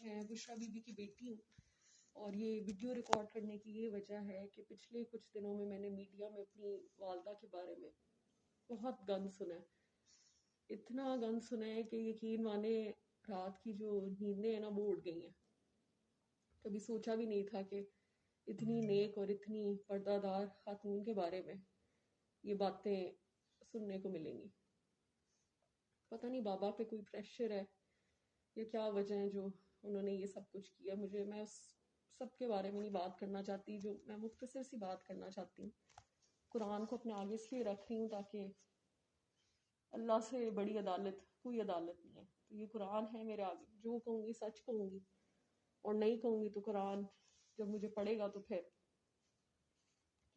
میں بشرا be be کی بیٹی ہوں، اور یہ ویڈیو ریکارڈ کرنے کی یہ وجہ ہے کہ پچھلے کچھ دنوں میں نے میڈیا میں اپنی والدہ کے بارے میں بہت گند سنا ہے، اتنا گند سنا ہے کہ یقین مانے رات کی جو نیندیں ہیں نا وہ اڑ گئی ہیں۔ کبھی سوچا بھی نہیں تھا کہ اتنی نیک اور اتنی پردہ دار خاتون کے بارے میں یہ باتیں سننے کو ملیں گی۔ پتہ نہیں بابا پہ کوئی پریشر ہے یا کیا وجہ ہے جو انہوں نے یہ سب کچھ کیا۔ میں اس سب کے بارے میں نہیں بات کرنا چاہتی، جو میں مختصر سی بات کرنا چاہتی ہوں۔ قرآن کو اپنے آگے اس لیے رکھ رہی ہوں تاکہ اللہ سے بڑی عدالت کوئی عدالت نہیں ہے، تو یہ قرآن ہے میرے آگے، جو کہوں گی سچ کہوں گی، اور نہیں کہوں گی تو قرآن جب مجھے پڑھے گا تو پھر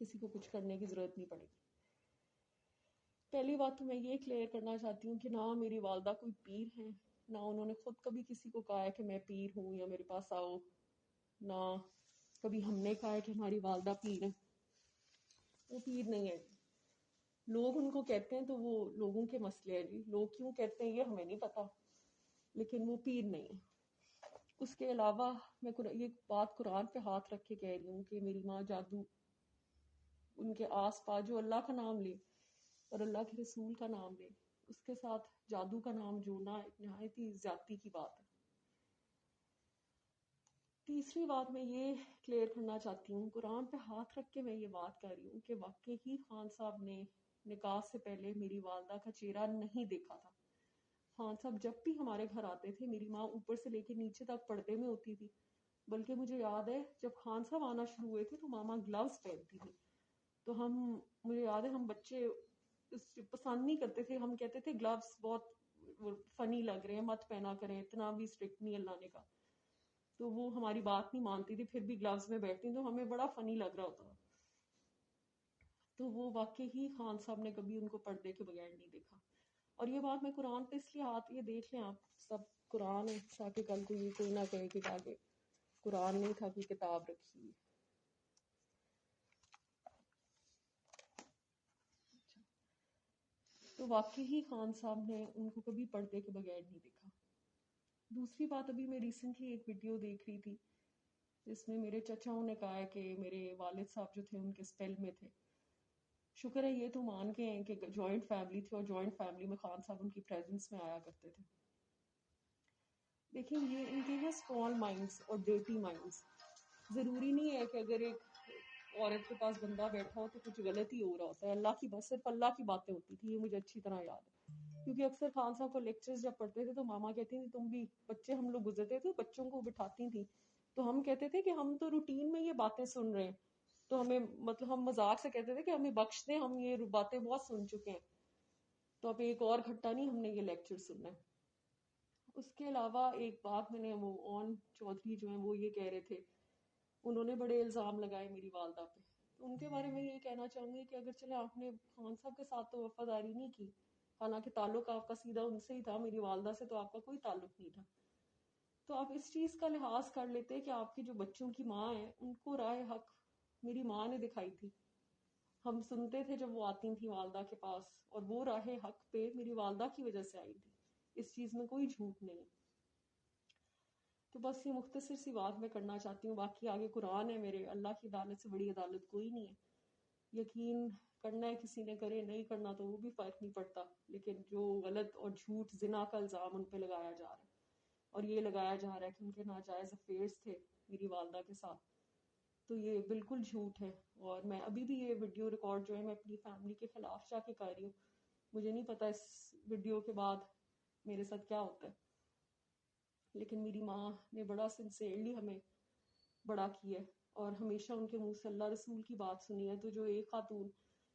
کسی کو کچھ کرنے کی ضرورت نہیں پڑے گی۔ پہلی بات تو میں یہ کلیئر کرنا چاہتی ہوں کہ نہ میری والدہ کوئی پیر ہیں، نہ انہوں نے خود کبھی کسی کو کہا ہے کہ میں پیر ہوں یا میرے پاس آؤ، نہ کبھی ہم نے کہا ہے کہ ہماری والدہ پیر ہے۔ وہ پیر نہیں ہے، لوگ ان کو کہتے ہیں تو وہ لوگوں کے مسئلے ہیں جی، لوگ کیوں کہتے ہیں یہ ہمیں نہیں پتا، لیکن وہ پیر نہیں ہے۔ اس کے علاوہ میں یہ بات قرآن پہ ہاتھ رکھ کے کہہ رہی ہوں کہ میری ماں جادو ان کے آس پاس جو اللہ کا نام لے اور اللہ کے رسول کا نام لے، اس کے ساتھ جادو کا نام جوڑنا ایک نہایت ہی زیادتی کی بات ہے۔ تیسری بات میں یہ کلیئر کرنا چاہتی ہوں، قرآن پہ ہاتھ رکھ کے میں یہ بات کر رہی ہوں کہ واقعی ہی خان صاحب نے نکاح سے پہلے میری والدہ کا چہرہ نہیں دیکھا تھا۔ خان صاحب جب بھی ہمارے گھر آتے تھے میری ماں اوپر سے لے کے نیچے تک پردے میں ہوتی تھی، بلکہ مجھے یاد ہے جب خان صاحب آنا شروع ہوئے تھے تو ماما گلوز پہنتی تھی، تو مجھے یاد ہے ہم بچے پسند نہیں کرتے تھے، ہم کہتے تھے گلوز بہت فنی لگ رہے ہیں، مت پہنا کریں، اتنا بھی اسٹرکٹ نہیں اللہ نے کہا۔ تو وہ ہماری بات نہیں مانتی تھی، پھر بھی گلوز میں بیٹھتی تو ہمیں بڑا فنی لگ رہا ہوتا۔ تو وہ واقعی ہی خان صاحب نے کبھی ان کو پردے کے بغیر نہیں دیکھا۔ اور یہ بات میں قرآن پہ اس لیے یہ دیکھ لیں آپ سب، قرآن ہے تاکہ کل کو یہ کوئی نہ کہے کہ آگے قرآن نہیں تھا، کوئی کتاب رکھی ہوئی۔ تو واقعی ہی خان صاحب نے ان کو کبھی پردے کے بغیر نہیں دیکھا۔ دوسری بات، ابھی میں ریسنٹلی ایک ویڈیو دیکھ رہی تھی جس میں میرے چچاؤں نے کہا ہے کہ میرے والد صاحب جو تھے ان کے اسپیل میں تھے۔ شکر ہے یہ تو مان کے ہیں کہ جوائنٹ فیملی تھی اور جوائنٹ فیملی میں خان صاحب ان کی پریزنس میں آیا کرتے تھے۔ دیکھیں یہ ان کے اسمال مائنڈس اور ڈرٹی مائنڈس، ضروری نہیں ہے کہ اگر ایک عورت کے پاس بندہ بیٹھا ہو تو کچھ غلط ہی ہو رہا ہوتا ہے، اللہ کی بس صرف اللہ کی باتیں ہوتی تھی، یہ مجھے اچھی طرح یاد ہے۔ کیونکہ اکثر خان صاحب کو لیکچرز جب پڑھتے تھے تو ماما کہتی تھی تم بھی بچے، ہم لوگ گزرتے تھے بچوں کو بٹھاتی تھی تو ہم کہتے تھے کہ ہم تو روٹین میں یہ باتیں سن رہے ہیں، تو ہمیں مطلب ہم مذاق سے کہتے تھے کہ ہمیں بخش دیں، ہم یہ باتیں بہت سن چکے ہیں، تو اب ایک اور گھٹا نہیں ہم نے یہ لیکچر سننا ہے۔ اس کے علاوہ ایک بات میں نے وہ اون چودھری جو ہیں وہ یہ کہہ رہے تھے، انہوں نے بڑے الزام لگائے میری والدہ پہ، تو ان کے بارے میں یہ کہنا چاہوں گی کہ اگر چلے آپ نے خان صاحب کے ساتھ تو وفاداری نہیں کی، حالانکہ تعلق آپ کا سیدھا ان سے ہی تھا، میری والدہ سے تو آپ کا کوئی تعلق نہیں تھا، تو آپ اس چیز کا لحاظ کر لیتے کہ آپ کی جو بچوں کی ماں ہے ان کو راہ حق میری ماں نے دکھائی تھی۔ ہم سنتے تھے جب وہ آتی تھی والدہ کے پاس، اور وہ راہ حق پہ میری والدہ کی وجہ سے آئی تھی، اس چیز میں کوئی جھوٹ نہیں ہے۔ تو بس یہ مختصر سی بات میں کرنا چاہتی ہوں، باقی آگے قرآن ہے میرے، اللہ کی عدالت سے بڑی عدالت کوئی نہیں ہے۔ یقین کرنا ہے کسی نے کرے، نہیں کرنا تو وہ بھی فرق نہیں پڑتا، لیکن جو غلط اور جھوٹ زنا کا الزام ان پہ لگایا جا رہا ہے، اور یہ لگایا جا رہا ہے کہ ان کے ناجائز افیئرس تھے میری والدہ کے ساتھ، تو یہ بالکل جھوٹ ہے۔ اور میں ابھی بھی یہ ویڈیو ریکارڈ جو ہے میں اپنی فیملی کے خلاف جا کے کر رہی ہوں، مجھے نہیں پتا اس ویڈیو کے بعد میرے ساتھ کیا ہوتا ہے، لیکن میری ماں نے بڑا سنسیئرلی ہمیں بڑا کیا ہے اور ہمیشہ ان کے منہ سے اللہ رسول کی بات سنی ہے۔ تو جو ایک خاتون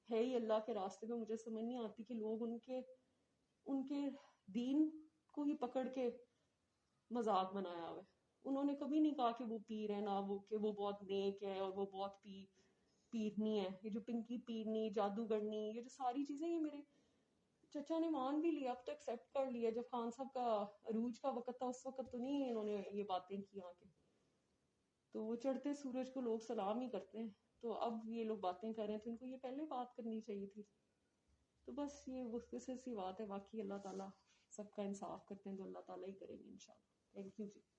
ہے ہی اللہ کے راستے پہ، مجھے سمجھ نہیں آتی کہ لوگ ان کے دین کو ہی پکڑ کے مذاق بنایا ہوا ہے۔ انہوں نے کبھی نہیں کہا کہ وہ پیر ہے، نہ وہ کہ وہ بہت نیک ہے اور وہ بہت پیرنی ہے۔ یہ جو پنکی پیرنی، جادوگرنی، یہ جو ساری چیزیں یہ میرے چچا نے مان بھی لیا، اب تو ایکسیپٹ کر لیا۔ جب خان صاحب کا عروج کا وقت تھا اس وقت تو نہیں انہوں نے یہ باتیں کی آ کے، تو وہ چڑھتے سورج کو لوگ سلام ہی کرتے ہیں، تو اب یہ لوگ باتیں کر رہے ہیں تو ان کو یہ پہلے بات کرنی چاہیے تھی۔ تو بس یہ مختصر سی بات ہے، باقی اللہ تعالیٰ سب کا انصاف کرتے ہیں تو اللہ تعالیٰ ہی کریں گے انشاءاللہ۔ Thank you G.